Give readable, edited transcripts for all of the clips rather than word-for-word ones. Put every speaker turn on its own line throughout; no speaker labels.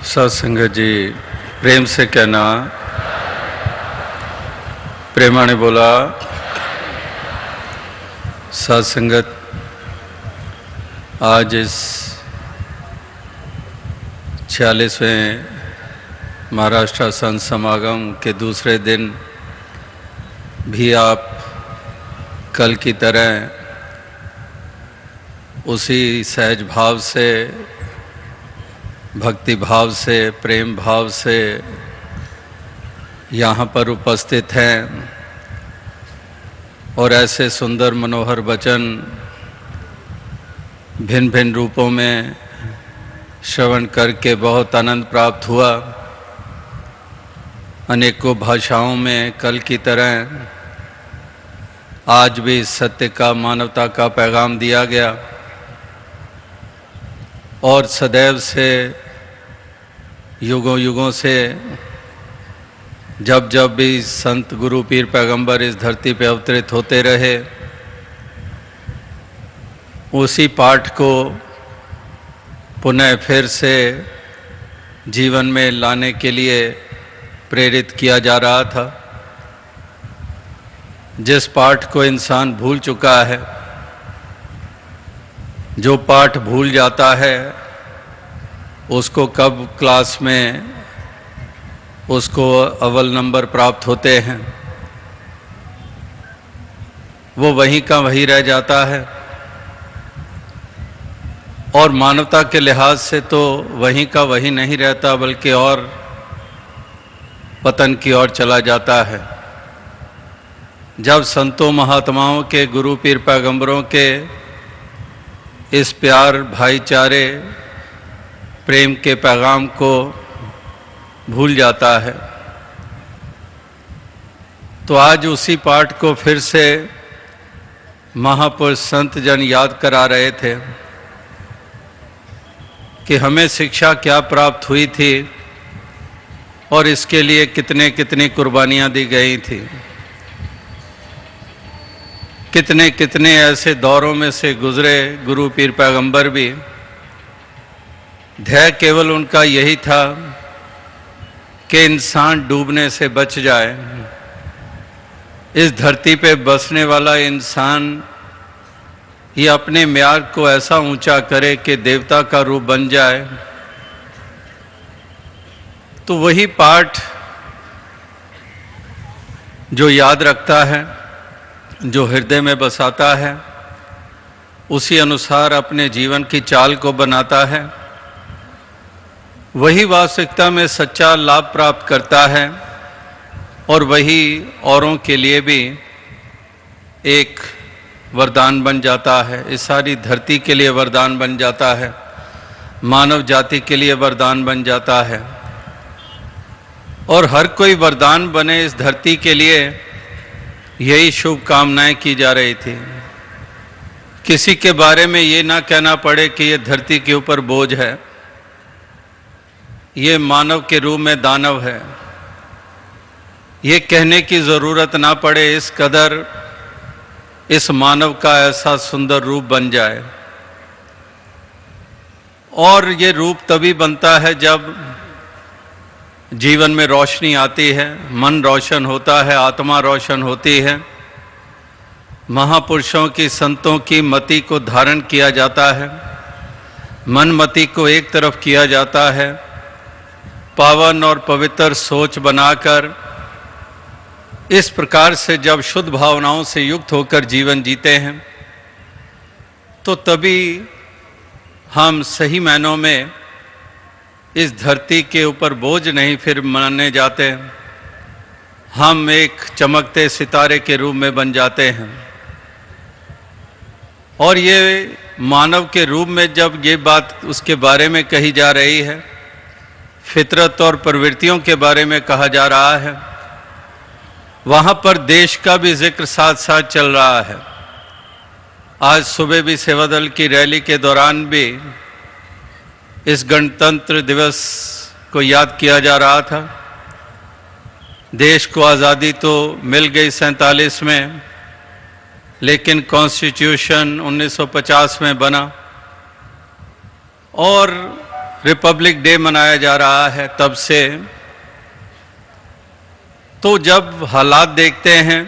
सत्संगत जी प्रेम से कहना, प्रेमाने बोला। सत्संगत आज इस 46वें महाराष्ट्र संत समागम के दूसरे दिन भी आप कल की तरह उसी सहज भाव से, भक्ति भाव से, प्रेम भाव से यहाँ पर उपस्थित हैं और ऐसे सुंदर मनोहर वचन भिन्न भिन्न रूपों में श्रवण करके बहुत आनंद प्राप्त हुआ। अनेकों भाषाओं में कल की तरह आज भी सत्य का, मानवता का पैगाम दिया गया और सदैव से, युगों युगों से जब जब भी संत गुरु पीर पैगंबर इस धरती पे अवतरित होते रहे, उसी पाठ को पुनः फिर से जीवन में लाने के लिए प्रेरित किया जा रहा था। जिस पाठ को इंसान भूल चुका है, जो पाठ भूल जाता है उसको कब क्लास में उसको अव्वल नंबर प्राप्त होते हैं, वो वहीं का वहीं रह जाता है और मानवता के लिहाज से तो वहीं का वहीं नहीं रहता, बल्कि और पतन की ओर चला जाता है। जब संतों महात्माओं के, गुरु पीर पैगंबरों के इस प्यार, भाईचारे, प्रेम के पैगाम को भूल जाता है, तो आज उसी पाठ को फिर से महापुरुष संत जन याद करा रहे थे कि हमें शिक्षा क्या प्राप्त हुई थी और इसके लिए कितने कितनी कुर्बानियां दी गई थी। कितने कितने ऐसे दौरों में से गुजरे गुरु पीर पैगंबर भी। ध्येय केवल उनका यही था कि इंसान डूबने से बच जाए। इस धरती पे बसने वाला इंसान ये अपने म्यार को ऐसा ऊंचा करे कि देवता का रूप बन जाए। तो वही पाठ जो याद रखता है, जो हृदय में बसाता है, उसी अनुसार अपने जीवन की चाल को बनाता है, वही वास्तविकता में सच्चा लाभ प्राप्त करता है और वही औरों के लिए भी एक वरदान बन जाता है। इस सारी धरती के लिए वरदान बन जाता है, मानव जाति के लिए वरदान बन जाता है और हर कोई वरदान बने इस धरती के लिए, यही शुभकामनाएं की जा रही थी। किसी के बारे में ये ना कहना पड़े कि ये धरती के ऊपर बोझ है, ये मानव के रूप में दानव है। ये कहने की ज़रूरत ना पड़े, इस कदर इस मानव का ऐसा सुंदर रूप बन जाए। और ये रूप तभी बनता है जब जीवन में रोशनी आती है, मन रोशन होता है, आत्मा रोशन होती है, महापुरुषों की, संतों की मति को धारण किया जाता है, मन मति को एक तरफ किया जाता है, पावन और पवित्र सोच बनाकर इस प्रकार से जब शुद्ध भावनाओं से युक्त होकर जीवन जीते हैं, तो तभी हम सही मायनों में इस धरती के ऊपर बोझ नहीं फिर माने जाते, हम एक चमकते सितारे के रूप में बन जाते हैं। और ये मानव के रूप में जब ये बात उसके बारे में कही जा रही है, फितरत और प्रवृत्तियों के बारे में कहा जा रहा है, वहाँ पर देश का भी जिक्र साथ साथ चल रहा है। आज सुबह भी सेवादल की रैली के दौरान भी इस गणतंत्र दिवस को याद किया जा रहा था। देश को आज़ादी तो मिल गई 47 में, लेकिन कॉन्स्टिट्यूशन 1950 में बना और रिपब्लिक डे मनाया जा रहा है तब से, तो जब हालात देखते हैं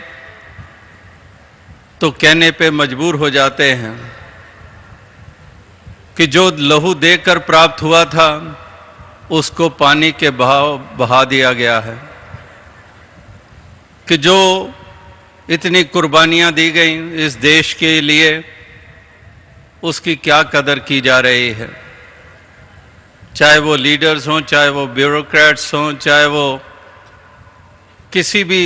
तो कहने पे मजबूर हो जाते हैं कि जो लहू देकर प्राप्त हुआ था उसको पानी के बहाव बहा दिया गया है, कि जो इतनी कुर्बानियां दी गई इस देश के लिए उसकी क्या कदर की जा रही है। चाहे वो लीडर्स हों, चाहे वो ब्यूरोक्रेट्स हों, चाहे वो किसी भी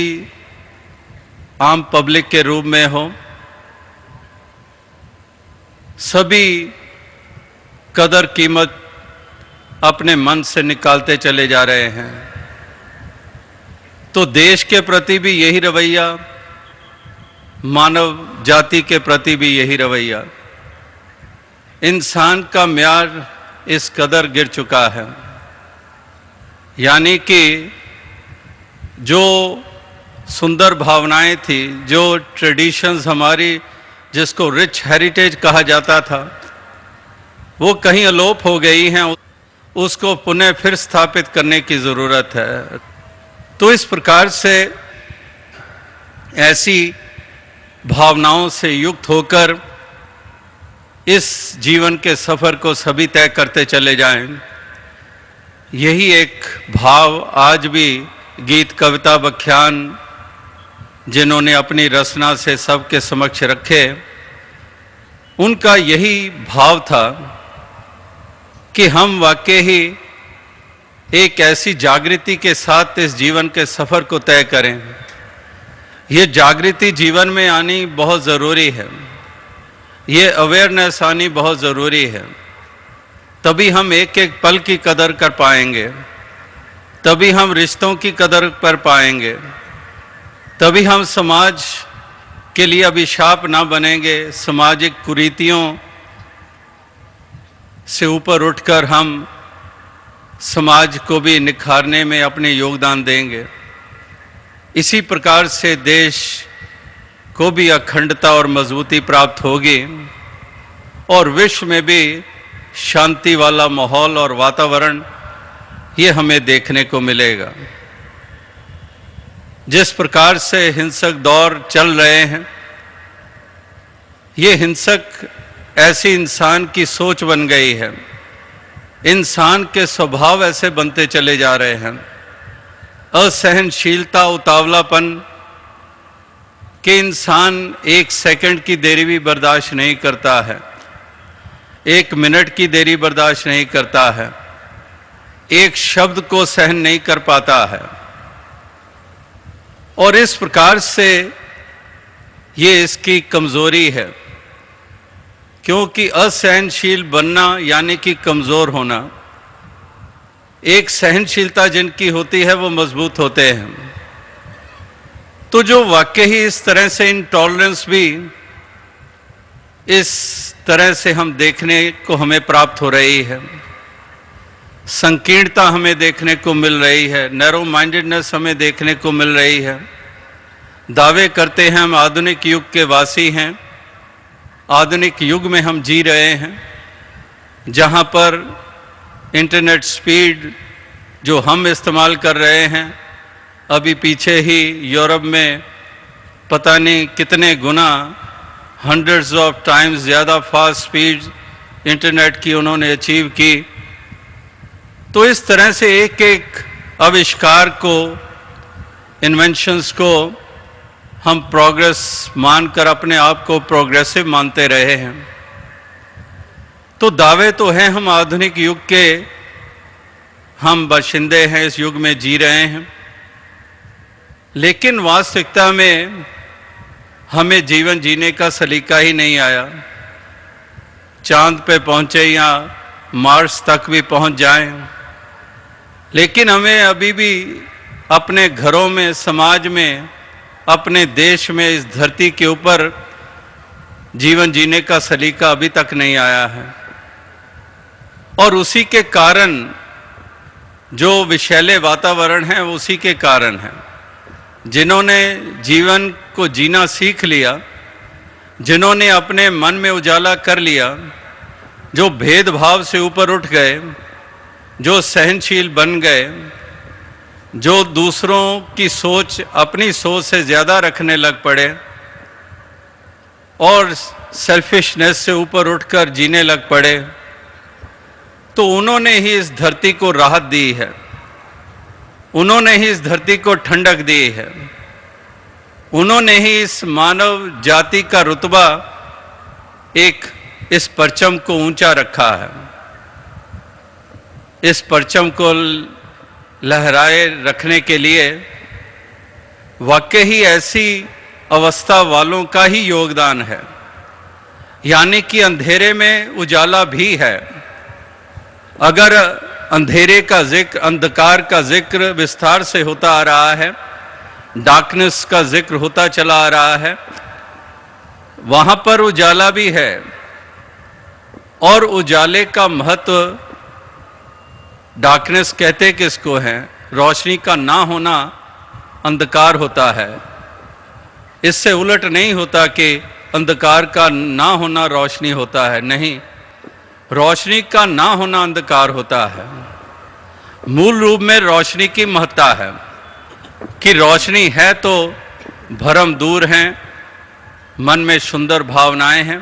आम पब्लिक के रूप में हो, सभी कदर कीमत अपने मन से निकालते चले जा रहे हैं। तो देश के प्रति भी यही रवैया, मानव जाति के प्रति भी यही रवैया, इंसान का म्यार इस कदर गिर चुका है। यानी कि जो सुंदर भावनाएं थी, जो ट्रेडिशंस हमारी, जिसको रिच हेरिटेज कहा जाता था, वो कहीं अलोप हो गई हैं। उसको पुनः फिर स्थापित करने की ज़रूरत है। तो इस प्रकार से ऐसी भावनाओं से युक्त होकर इस जीवन के सफ़र को सभी तय करते चले जाएं। यही एक भाव आज भी गीत, कविता, व्याख्यान जिन्होंने अपनी रचना से सबके समक्ष रखे, उनका यही भाव था कि हम वाकई ही एक ऐसी जागृति के साथ इस जीवन के सफ़र को तय करें। ये जागृति जीवन में आनी बहुत ज़रूरी है, ये अवेयरनेस आनी बहुत ज़रूरी है। तभी हम एक एक पल की कदर कर पाएंगे, तभी हम रिश्तों की कदर कर पाएंगे, तभी हम समाज के लिए अभिशाप ना बनेंगे। सामाजिक कुरीतियों से ऊपर उठकर हम समाज को भी निखारने में अपने योगदान देंगे। इसी प्रकार से देश को भी अखंडता और मजबूती प्राप्त होगी और विश्व में भी शांति वाला माहौल और वातावरण ये हमें देखने को मिलेगा। जिस प्रकार से हिंसक दौर चल रहे हैं, ये हिंसक ऐसी इंसान की सोच बन गई है, इंसान के स्वभाव ऐसे बनते चले जा रहे हैं। असहनशीलता, उतावलापन कि इंसान एक सेकंड की देरी भी बर्दाश्त नहीं करता है, एक मिनट की देरी बर्दाश्त नहीं करता है, एक शब्द को सहन नहीं कर पाता है। और इस प्रकार से ये इसकी कमजोरी है, क्योंकि असहनशील बनना यानी कि कमजोर होना। एक सहनशीलता जिनकी होती है वो मजबूत होते हैं। तो जो वाकई ही इस तरह से इंटॉलरेंस भी इस तरह से हम देखने को हमें प्राप्त हो रही है, संकीर्णता हमें देखने को मिल रही है, नैरो माइंडेडनेस हमें देखने को मिल रही है। दावे करते हैं हम आधुनिक युग के वासी हैं, आधुनिक युग में हम जी रहे हैं, जहां पर इंटरनेट स्पीड जो हम इस्तेमाल कर रहे हैं, अभी पीछे ही यूरोप में पता नहीं कितने गुना, हंड्रेड्स ऑफ टाइम्स ज़्यादा फास्ट स्पीड इंटरनेट की उन्होंने अचीव की। तो इस तरह से एक एक आविष्कार को, इन्वेंशंस को हम प्रोग्रेस मानकर अपने आप को प्रोग्रेसिव मानते रहे हैं। तो दावे तो हैं हम आधुनिक युग के, हम बाशिंदे हैं, इस युग में जी रहे हैं, लेकिन वास्तविकता में हमें जीवन जीने का सलीका ही नहीं आया। चांद पे पहुंचे या मार्स तक भी पहुंच जाएं, लेकिन हमें अभी भी अपने घरों में, समाज में, अपने देश में, इस धरती के ऊपर जीवन जीने का सलीका अभी तक नहीं आया है। और उसी के कारण जो विषैले वातावरण है, उसी के कारण है। जिन्होंने जीवन को जीना सीख लिया, जिन्होंने अपने मन में उजाला कर लिया, जो भेदभाव से ऊपर उठ गए, जो सहनशील बन गए, जो दूसरों की सोच अपनी सोच से ज़्यादा रखने लग पड़े और सेल्फिशनेस से ऊपर उठकर जीने लग पड़े, तो उन्होंने ही इस धरती को राहत दी है, उन्होंने ही इस धरती को ठंडक दी है, उन्होंने ही इस मानव जाति का रुतबा इस परचम को ऊंचा रखा है। इस परचम को लहराए रखने के लिए वाकई ही ऐसी अवस्था वालों का ही योगदान है, यानी कि अंधेरे में उजाला भी है। अगर अंधेरे का जिक्र, अंधकार का जिक्र विस्तार से होता आ रहा है, डार्कनेस का जिक्र होता चला आ रहा है, वहां पर उजाला भी है। और उजाले का महत्व, डार्कनेस कहते किसको है? रोशनी का ना होना अंधकार होता है। इससे उलट नहीं होता कि अंधकार का ना होना रोशनी होता है, नहीं, रोशनी का ना होना अंधकार होता है। मूल रूप में रोशनी की महत्ता है कि रोशनी है तो भरम दूर हैं, मन में सुंदर भावनाएं हैं,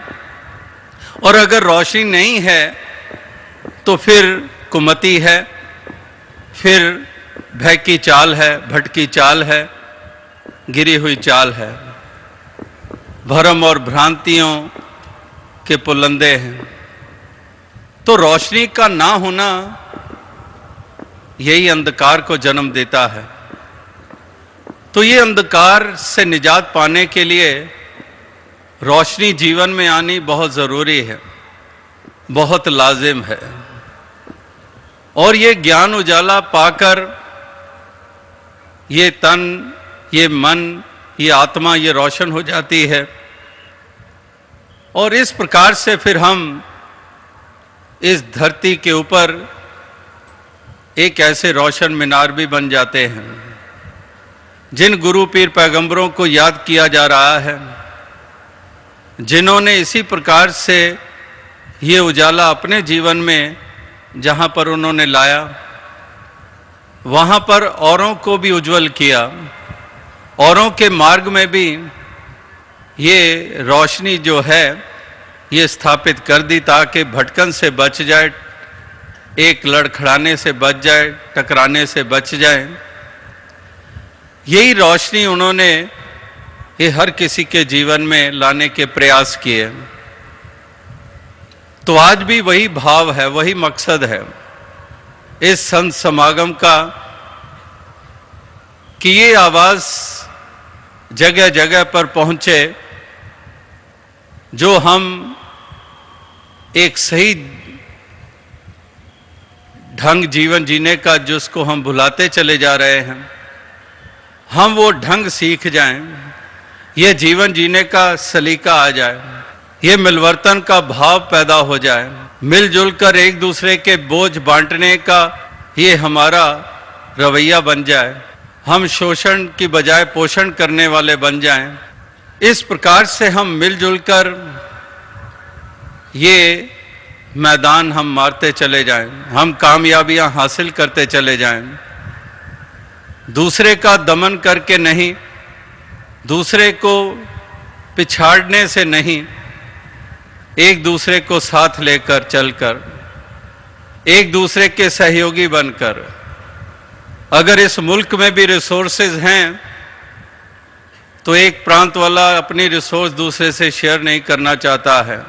और अगर रोशनी नहीं है तो फिर कुमति है, फिर भय की चाल है, भटकी चाल है, गिरी हुई चाल है, भरम और भ्रांतियों के पुलंदे हैं। तो रोशनी का ना होना यही अंधकार को जन्म देता है। तो ये अंधकार से निजात पाने के लिए रोशनी जीवन में आनी बहुत ज़रूरी है, बहुत लाजिम है। और ये ज्ञान उजाला पाकर ये तन, ये मन, ये आत्मा ये रोशन हो जाती है, और इस प्रकार से फिर हम इस धरती के ऊपर एक ऐसे रोशन मीनार भी बन जाते हैं। जिन गुरु पीर पैगंबरों को याद किया जा रहा है, जिन्होंने इसी प्रकार से ये उजाला अपने जीवन में जहाँ पर उन्होंने लाया, वहाँ पर औरों को भी उज्जवल किया, औरों के मार्ग में भी ये रोशनी जो है ये स्थापित कर दी, ताकि भटकन से बच जाए, एक लड़खड़ाने से बच जाए, टकराने से बच जाए। यही रोशनी उन्होंने ये हर किसी के जीवन में लाने के प्रयास किए। तो आज भी वही भाव है, वही मकसद है इस संत समागम का, कि ये आवाज जगह जगह पर पहुंचे, जो हम एक सही ढंग जीवन जीने का जिसको हम भुलाते चले जा रहे हैं, हम वो ढंग सीख जाएं, ये जीवन जीने का सलीका आ जाए, ये मिलवर्तन का भाव पैदा हो जाए, मिलजुल कर एक दूसरे के बोझ बांटने का ये हमारा रवैया बन जाए, हम शोषण की बजाय पोषण करने वाले बन जाएं। इस प्रकार से हम मिलजुल कर ये मैदान हम मारते चले जाएं, हम कामयाबियां हासिल करते चले जाएं, दूसरे का दमन करके नहीं, दूसरे को पिछाड़ने से नहीं, एक दूसरे को साथ लेकर चलकर, एक दूसरे के सहयोगी बनकर। अगर इस मुल्क में भी रिसोर्सेज हैं तो एक प्रांत वाला अपनी रिसोर्स दूसरे से शेयर नहीं करना चाहता है।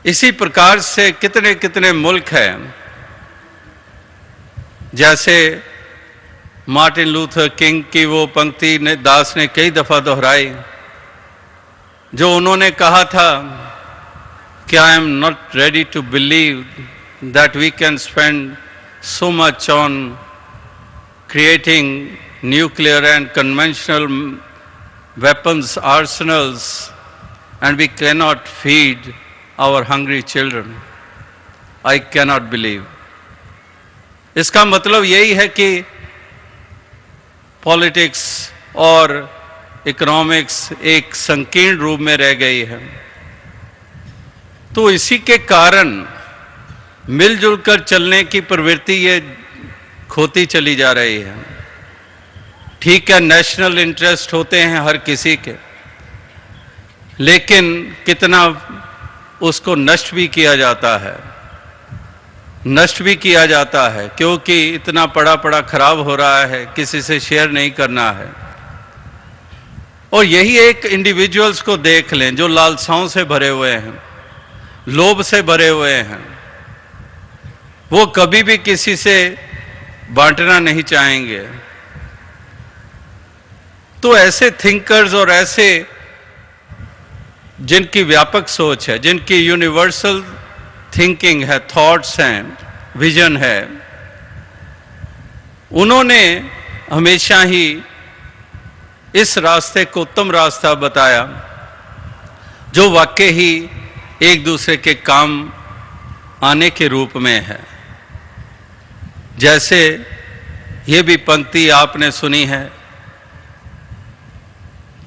इसी प्रकार से कितने कितने मुल्क हैं, जैसे मार्टिन लूथर किंग की वो पंक्ति ने दास ने कई दफा दोहराई, जो उन्होंने कहा था कि I am not ready to believe that we can spend so much on creating nuclear and conventional weapons arsenals and we cannot feed our hungry children. I cannot believe. इसका मतलब यही है कि पॉलिटिक्स और इकोनॉमिक्स एक संकीर्ण रूप में रह गई है। तो इसी के कारण मिलजुल कर चलने की प्रवृत्ति ये खोती चली जा रही है। ठीक है, नेशनल इंटरेस्ट होते हैं हर किसी के, लेकिन कितना उसको नष्ट भी किया जाता है, नष्ट भी किया जाता है, क्योंकि इतना पड़ा पड़ा खराब हो रहा है, किसी से शेयर नहीं करना है। और यही एक इंडिविजुअल्स को देख लें जो लालसाओं से भरे हुए हैं, लोभ से भरे हुए हैं, वो कभी भी किसी से बांटना नहीं चाहेंगे। तो ऐसे थिंकर्स और ऐसे जिनकी व्यापक सोच है, जिनकी यूनिवर्सल थिंकिंग है, थॉट्स हैं, विजन है, उन्होंने हमेशा ही इस रास्ते को उत्तम रास्ता बताया जो वाकई ही एक दूसरे के काम आने के रूप में है। जैसे ये भी पंक्ति आपने सुनी है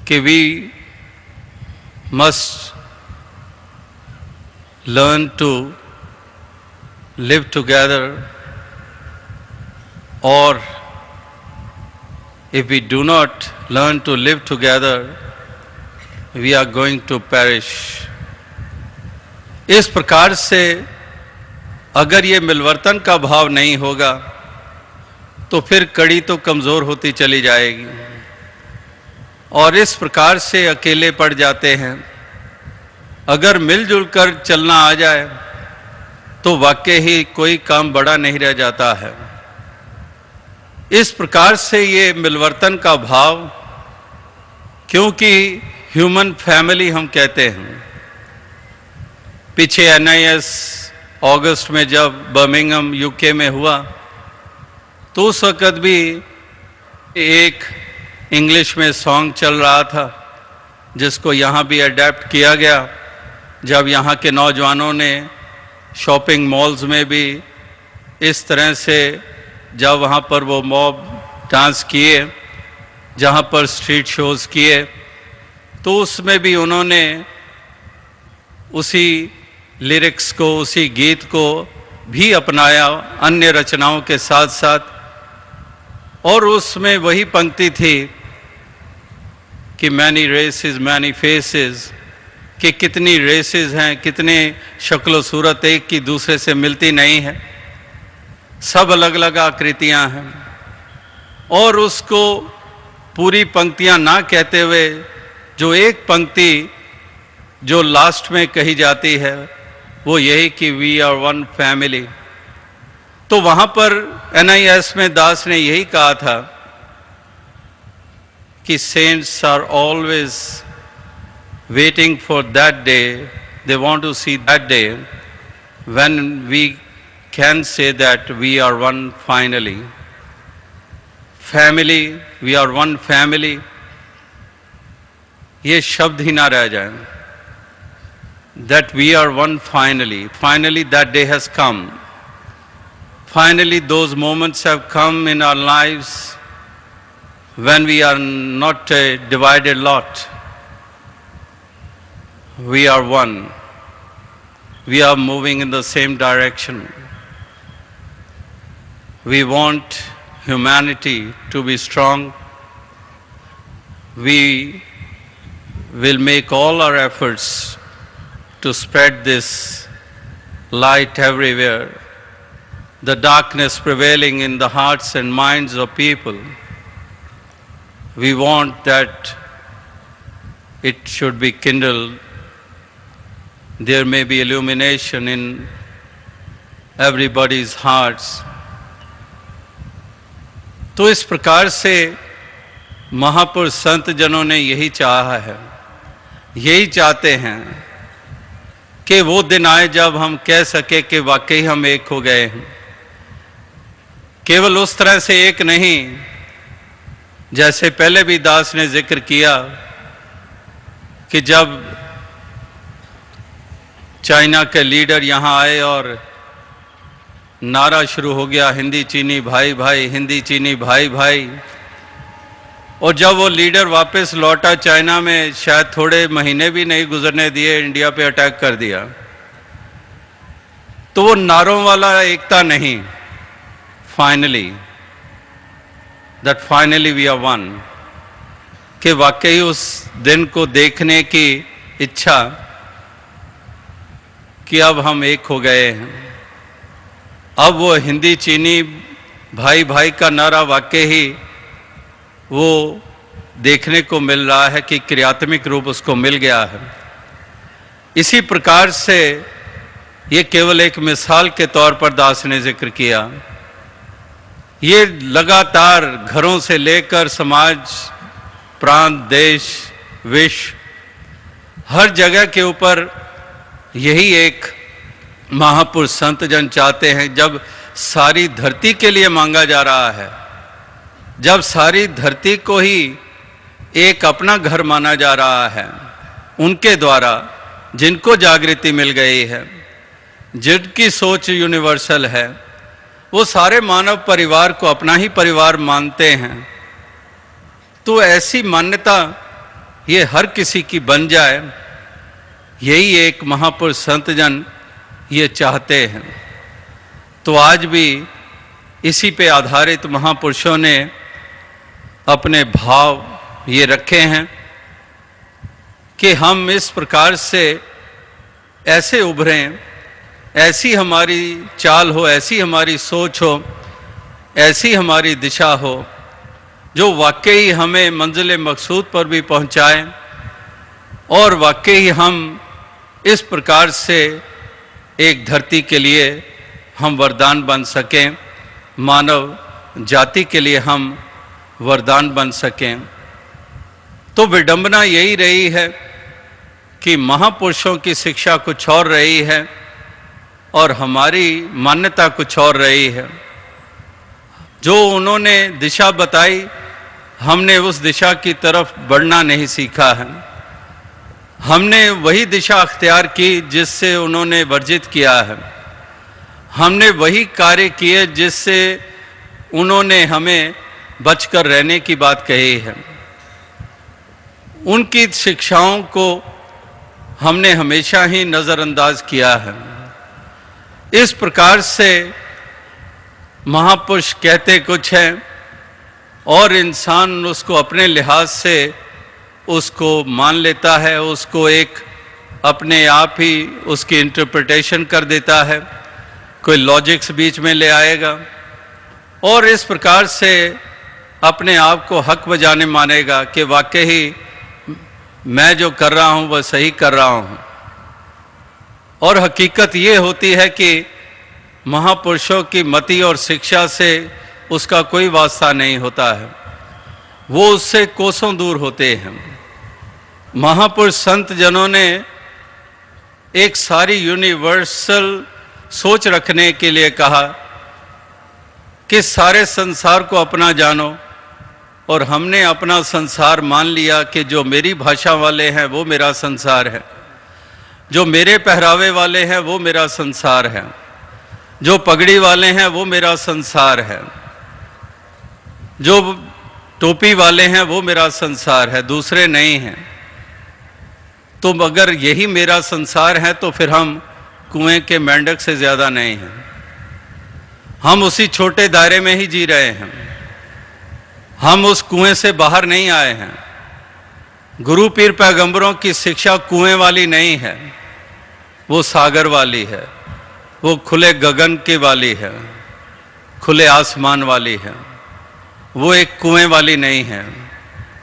कि we must learn to live together, और if we do not learn to live together, we are going to perish. इस प्रकार से अगर ये मिलवर्तन का भाव नहीं होगा तो फिर कड़ी तो कमजोर होती चली जाएगी, और इस प्रकार से अकेले पड़ जाते हैं। अगर मिलजुल कर चलना आ जाए तो वाकई ही कोई काम बड़ा नहीं रह जाता है। इस प्रकार से ये मिलवर्तन का भाव, क्योंकि ह्यूमन फैमिली हम कहते हैं, पीछे NIS अगस्त में जब बर्मिंघम UK में हुआ तो उस वक़्त भी एक इंग्लिश में सॉन्ग चल रहा था जिसको यहाँ भी अडेप्ट किया गया, जब यहाँ के नौजवानों ने शॉपिंग मॉल्स में भी इस तरह से, जब वहाँ पर वो मॉब डांस किए, जहाँ पर स्ट्रीट शोज़ किए, तो उसमें भी उन्होंने उसी लिरिक्स को, उसी गीत को भी अपनाया अन्य रचनाओं के साथ साथ। और उसमें वही पंक्ति थी कि मैनी रेसेस मैनी फेसेस, कि कितनी रेसेस हैं, कितने शक्ल सूरत एक की दूसरे से मिलती नहीं है, सब अलग अलग आकृतियां हैं। और उसको पूरी पंक्तियां ना कहते हुए जो एक पंक्ति जो लास्ट में कही जाती है वो यही कि वी आर वन फैमिली। तो वहां पर NIS में दास ने यही कहा था कि saints are always waiting for that day, they want to see that day when we can say that we are one finally. Family, we are one family. ये शब्द ही ना रह जाए। That we are one finally. Finally that day has come. Finally those moments have come in our lives when we are not a divided lot. We are one. We are moving in the same direction. We want humanity to be strong. We will make all our efforts to spread this light everywhere. The darkness prevailing in the hearts and minds of people, we want that it should be kindled. There may be illumination in everybody's hearts. तो इस प्रकार से महापुरुष संत जनों ने यही चाहा है, यही चाहते हैं कि वो दिन आए जब हम कह सके कि वाकई हम एक हो गए हैं। केवल उस तरह से एक नहीं, जैसे पहले भी दास ने जिक्र किया कि जब चाइना के लीडर यहाँ आए और नारा शुरू हो गया, हिंदी चीनी भाई भाई, हिंदी चीनी भाई भाई। और जब वो लीडर वापस लौटा चाइना में, शायद थोड़े महीने भी नहीं गुजरने दिए, इंडिया पे अटैक कर दिया। तो वो नारों वाला एकता नहीं, finally that finally we are one, कि वाकई उस दिन को देखने की इच्छा कि अब हम एक हो गए हैं। अब वो हिंदी चीनी भाई भाई का नारा वाकई ही वो देखने को मिल रहा है कि क्रियात्मक रूप उसको मिल गया है। इसी प्रकार से ये केवल एक मिसाल के तौर पर दास ने जिक्र किया। ये लगातार घरों से लेकर समाज, प्रांत, देश, विश्व, हर जगह के ऊपर यही एक महापुरुष संत जन चाहते हैं। जब सारी धरती के लिए मांगा जा रहा है, जब सारी धरती को ही एक अपना घर माना जा रहा है, उनके द्वारा जिनको जागृति मिल गई है, जिनकी सोच यूनिवर्सल है, वो सारे मानव परिवार को अपना ही परिवार मानते हैं। तो ऐसी मान्यता ये हर किसी की बन जाए, यही एक महापुरुष संत जन ये चाहते हैं। तो आज भी इसी पे आधारित महापुरुषों ने अपने भाव ये रखे हैं कि हम इस प्रकार से ऐसे उभरें, ऐसी हमारी चाल हो, ऐसी हमारी सोच हो, ऐसी हमारी दिशा हो जो वाकई हमें मंजिल मकसूद पर भी पहुंचाए, और वाकई हम इस प्रकार से एक धरती के लिए हम वरदान बन सकें, मानव जाति के लिए हम वरदान बन सकें। तो विडंबना यही रही है कि महापुरुषों की शिक्षा कुछ और रही है और हमारी मान्यता कुछ और रही है। जो उन्होंने दिशा बताई, हमने उस दिशा की तरफ बढ़ना नहीं सीखा है। हमने वही दिशा अख्तियार की जिससे उन्होंने वर्जित किया है। हमने वही कार्य किए जिससे उन्होंने हमें बचकर रहने की बात कही है। उनकी शिक्षाओं को हमने हमेशा ही नज़रअंदाज किया है। इस प्रकार से महापुरुष कहते कुछ हैं और इंसान उसको अपने लिहाज से उसको मान लेता है, उसको एक अपने आप ही उसकी इंटरप्रिटेशन कर देता है, कोई लॉजिक्स बीच में ले आएगा और इस प्रकार से अपने आप को हक बजाने मानेगा कि वाकई ही मैं जो कर रहा हूँ वह सही कर रहा हूँ। और हकीकत ये होती है कि महापुरुषों की मति और शिक्षा से उसका कोई वास्ता नहीं होता है, वो उससे कोसों दूर होते हैं। महापुरुष संत जनों ने एक सारी यूनिवर्सल सोच रखने के लिए कहा कि सारे संसार को अपना जानो, और हमने अपना संसार मान लिया कि जो मेरी भाषा वाले हैं वो मेरा संसार है, जो मेरे पहरावे वाले हैं वो मेरा संसार है, जो पगड़ी वाले हैं वो मेरा संसार है, जो टोपी वाले हैं वो मेरा संसार है, दूसरे नहीं हैं। तो अगर यही मेरा संसार है तो फिर हम कुएं के मेंढक से ज़्यादा नहीं हैं। हम उसी छोटे दायरे में ही जी रहे हैं, हम उस कुएं से बाहर नहीं आए हैं। गुरु पीर पैगंबरों की शिक्षा कुएं वाली नहीं है, वो सागर वाली है, वो खुले गगन के वाली है, खुले आसमान वाली है। वो एक कुएं वाली नहीं है।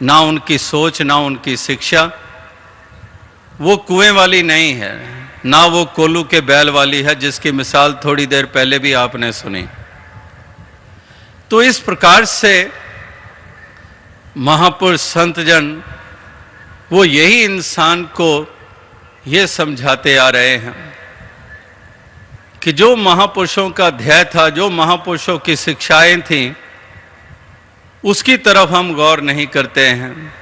ना उनकी सोच, ना उनकी शिक्षा वो कुएं वाली नहीं है, ना वो कोल्लू के बैल वाली है जिसकी मिसाल थोड़ी देर पहले भी आपने सुनी। तो इस प्रकार से महापुरुष संत जन वो यही इंसान को ये समझाते आ रहे हैं कि जो महापुरुषों का ध्येय था, जो महापुरुषों की शिक्षाएं थीं, उसकी तरफ हम गौर नहीं करते हैं,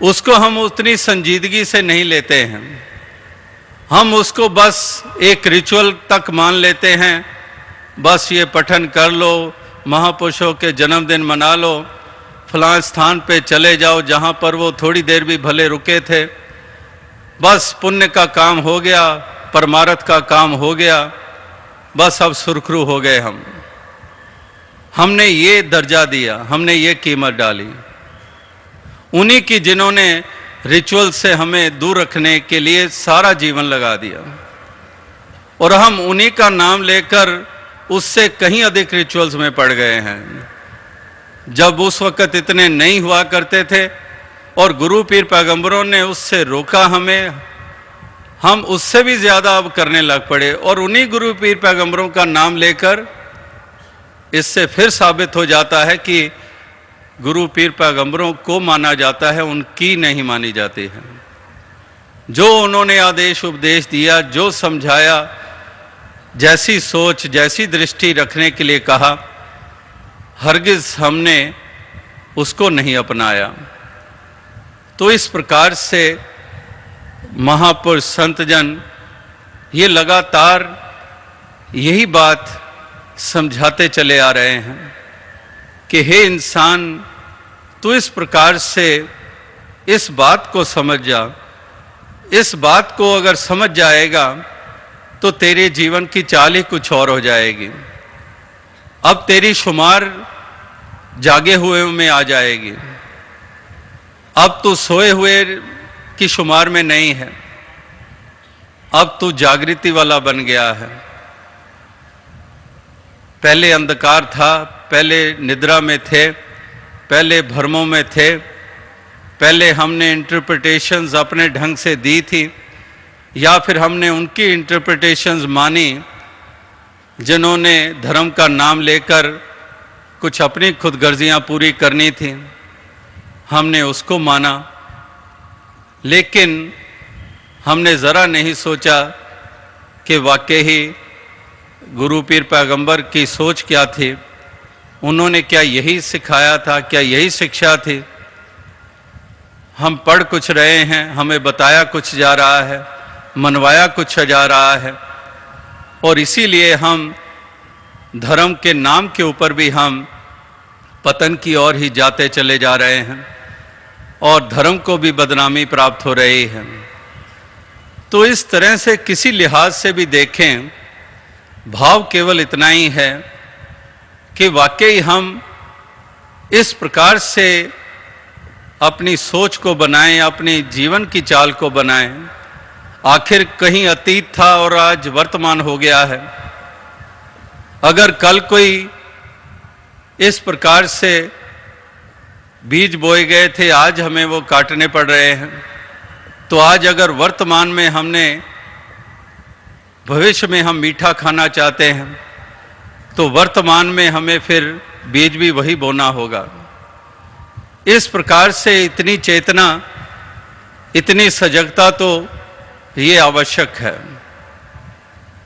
उसको हम उतनी संजीदगी से नहीं लेते हैं। हम उसको बस एक रिचुअल तक मान लेते हैं, बस ये पठन कर लो, महापुरुषों के जन्मदिन मना लो, फलां स्थान पे चले जाओ जहाँ पर वो थोड़ी देर भी भले रुके थे, बस पुण्य का काम हो गया, परमार्थ का काम हो गया। बस अब सुरखरू हो गए हमने ये दर्जा दिया, हमने ये कीमत डाली। उन्हीं की जिन्होंने रिचुअल से हमें दूर रखने के लिए सारा जीवन लगा दिया, और हम उन्हीं का नाम लेकर उससे कहीं अधिक रिचुअल्स में पड़ गए हैं। जब उस वक़्त इतने नहीं हुआ करते थे और गुरु पीर पैगंबरों ने उससे रोका हमें, हम उससे भी ज़्यादा अब करने लग पड़े। और उन्हीं गुरु पीर पैगंबरों का नाम लेकर इससे फिर साबित हो जाता है कि गुरु पीर पैगंबरों को माना जाता है, उनकी नहीं मानी जाती है। जो उन्होंने आदेश उपदेश दिया, जो समझाया, जैसी सोच जैसी दृष्टि रखने के लिए कहा, हरगिज हमने उसको नहीं अपनाया। तो इस प्रकार से महापुरुष संतजन ये लगातार यही बात समझाते चले आ रहे हैं कि हे इंसान, तू इस प्रकार से इस बात को समझ जा। इस बात को अगर समझ जाएगा तो तेरे जीवन की चाल ही कुछ और हो जाएगी। अब तेरी शुमार जागे हुए में आ जाएगी। अब तू सोए हुए की शुमार में नहीं है, अब तू जागृति वाला बन गया है। पहले अंधकार था, पहले निद्रा में थे, पहले भ्रमों में थे, पहले हमने इंटरप्रिटेशंस अपने ढंग से दी थी, या फिर हमने उनकी इंटरप्रिटेशंस मानी जिन्होंने धर्म का नाम लेकर कुछ अपनी खुदगर्जियां पूरी करनी थी, हमने उसको माना। लेकिन हमने ज़रा नहीं सोचा कि वाकई ही गुरु पीर पैगंबर की सोच क्या थी, उन्होंने क्या यही सिखाया था, क्या यही शिक्षा थी। हम पढ़ कुछ रहे हैं, हमें बताया कुछ जा रहा है, मनवाया कुछ जा रहा है, और इसीलिए हम धर्म के नाम के ऊपर भी हम पतन की ओर ही जाते चले जा रहे हैं, और धर्म को भी बदनामी प्राप्त हो रही है। तो इस तरह से किसी लिहाज से भी देखें, भाव केवल इतना ही है कि वाकई हम इस प्रकार से अपनी सोच को बनाएं, अपनी जीवन की चाल को बनाएं। आखिर कहीं अतीत था और आज वर्तमान हो गया है। अगर कल कोई इस प्रकार से बीज बोए गए थे, आज हमें वो काटने पड़ रहे हैं, तो आज अगर वर्तमान में हमने, भविष्य में हम मीठा खाना चाहते हैं, तो वर्तमान में हमें फिर बीज भी वही बोना होगा। इस प्रकार से इतनी चेतना, इतनी सजगता तो ये आवश्यक है।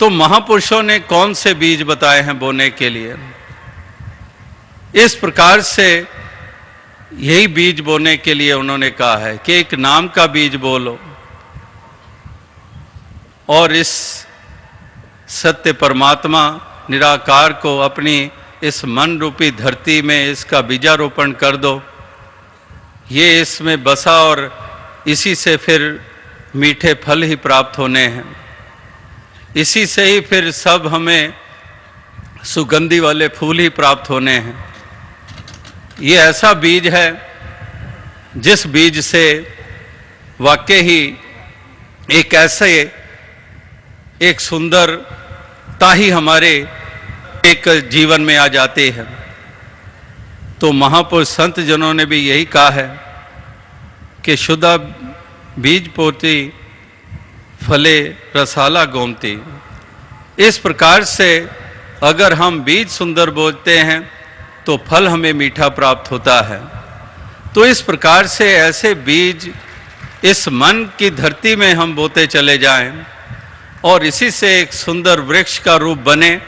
तो महापुरुषों ने कौन से बीज बताए हैं बोने के लिए? इस प्रकार से यही बीज बोने के लिए उन्होंने कहा है कि एक नाम का बीज बोलो, और इस सत्य परमात्मा निराकार को अपनी इस मन रूपी धरती में इसका बीजारोपण कर दो। ये इसमें बसा और इसी से फिर मीठे फल ही प्राप्त होने हैं। इसी से ही फिर सब हमें सुगंधी वाले फूल ही प्राप्त होने हैं। ये ऐसा बीज है जिस बीज से वाकई ही एक ऐसे एक सुंदरता ही हमारे एक जीवन में आ जाते हैं। तो महापुरुष संत जनों ने भी यही कहा है कि शुदा बीज पोती फले रसाला गोमती। इस प्रकार से अगर हम बीज सुंदर बोते हैं तो फल हमें मीठा प्राप्त होता है। तो इस प्रकार से ऐसे बीज इस मन की धरती में हम बोते चले जाएं, और इसी से एक सुंदर वृक्ष का रूप बने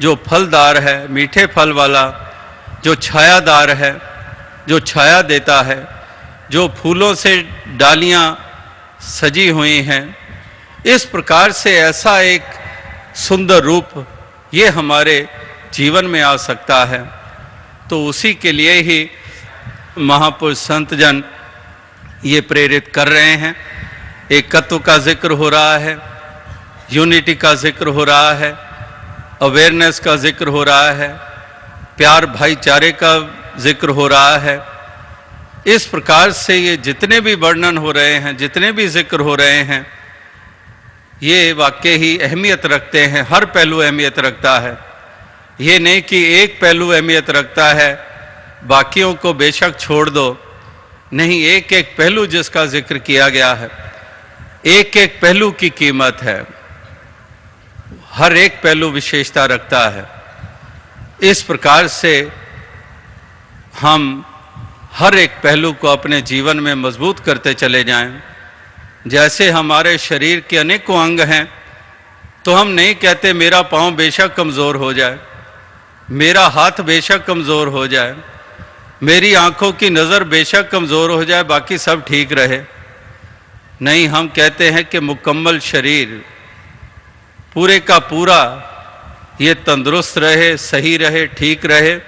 जो फलदार है, मीठे फल वाला, जो छायादार है, जो छाया देता है, जो फूलों से डालियां सजी हुई हैं। इस प्रकार से ऐसा एक सुंदर रूप ये हमारे जीवन में आ सकता है। तो उसी के लिए ही महापुरुष संतजन ये प्रेरित कर रहे हैं। एकत्व का जिक्र हो रहा है, यूनिटी का जिक्र हो रहा है, अवेयरनेस का जिक्र हो रहा है, प्यार भाईचारे का जिक्र हो रहा है। इस प्रकार से ये जितने भी वर्णन हो रहे हैं, जितने भी जिक्र हो रहे हैं, ये वाकई ही अहमियत रखते हैं। हर पहलू अहमियत रखता है। ये नहीं कि एक पहलू अहमियत रखता है, बाकियों को बेशक छोड़ दो। नहीं, एक एक पहलू जिसका जिक्र किया गया है, एक एक पहलू की कीमत है। हर एक पहलू विशेषता रखता है। इस प्रकार से हम हर एक पहलू को अपने जीवन में मजबूत करते चले जाएं। जैसे हमारे शरीर के अनेकों अंग हैं, तो हम नहीं कहते मेरा पाँव बेशक कमज़ोर हो जाए, मेरा हाथ बेशक कमज़ोर हो जाए, मेरी आंखों की नज़र बेशक कमज़ोर हो जाए, बाकी सब ठीक रहे। नहीं, हम कहते हैं कि मुकम्मल शरीर पूरे का पूरा ये तंदुरुस्त रहे, सही रहे, ठीक रहे।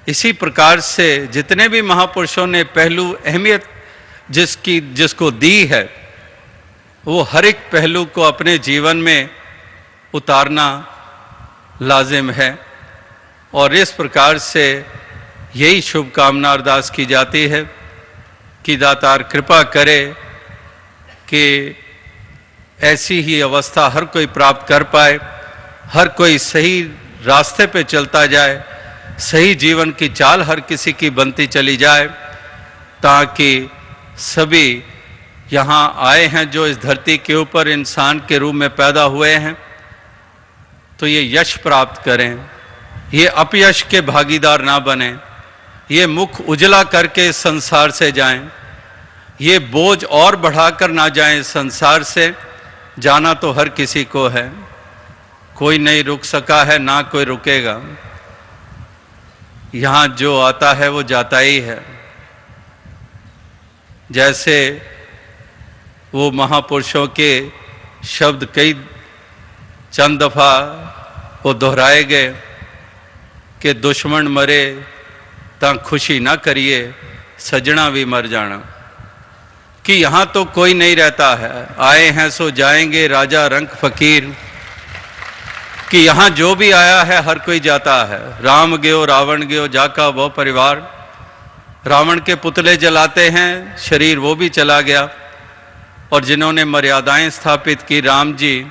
इसी प्रकार से जितने भी महापुरुषों ने पहलू अहमियत जिसको दी है, वो हर एक पहलू को अपने जीवन में उतारना लाजिम है। और इस प्रकार से यही शुभकामना अरदास की जाती है कि दातार कृपा करे कि ऐसी ही अवस्था हर कोई प्राप्त कर पाए, हर कोई सही रास्ते पे चलता जाए, सही जीवन की चाल हर किसी की बनती चली जाए, ताकि सभी यहाँ आए हैं जो इस धरती के ऊपर इंसान के रूप में पैदा हुए हैं, तो ये यश प्राप्त करें, ये अपयश के भागीदार ना बने, ये मुख उजला करके इस संसार से जाएं, ये बोझ और बढ़ाकर ना जाएं इस संसार से। जाना तो हर किसी को है, कोई नहीं रुक सका है, ना कोई रुकेगा। यहाँ जो आता है वो जाता ही है। जैसे वो महापुरुषों के शब्द कई चंद दफा वो दोहराए गए कि दुश्मन मरे ता खुशी ना करिए, सजना भी मर जाना। कि यहाँ तो कोई नहीं रहता है, आए हैं सो जाएंगे, राजा रंक फकीर। कि यहाँ जो भी आया है हर कोई जाता है। राम गयो रावण गयो जाका वो परिवार। रावण के पुतले जलाते हैं, शरीर वो भी चला गया। और जिन्होंने मर्यादाएं स्थापित की, राम जी,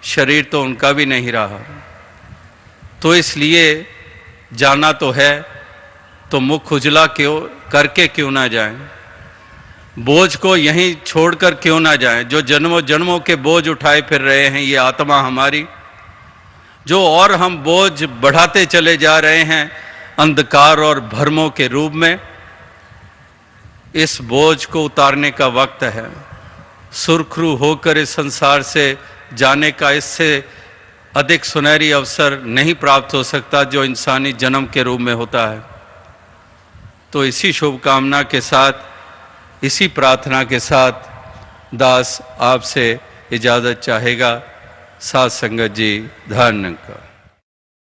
शरीर तो उनका भी नहीं रहा। तो इसलिए जाना तो है, तो मुख उजला क्यों करके क्यों ना जाएं, बोझ को यहीं छोड़कर क्यों ना जाएं। जो जन्मों जन्मों के बोझ उठाए फिर रहे हैं, ये आत्मा हमारी, जो और हम बोझ बढ़ाते चले जा रहे हैं अंधकार और भ्रमों के रूप में, इस बोझ को उतारने का वक्त है। सुरखरू होकर इस संसार से जाने का इससे अधिक सुनहरी अवसर नहीं प्राप्त हो सकता जो इंसानी जन्म के रूप में होता है। तो इसी शुभकामना के साथ, इसी प्रार्थना के साथ दास आपसे इजाज़त चाहेगा। साथ संगत जी, धन्यवाद।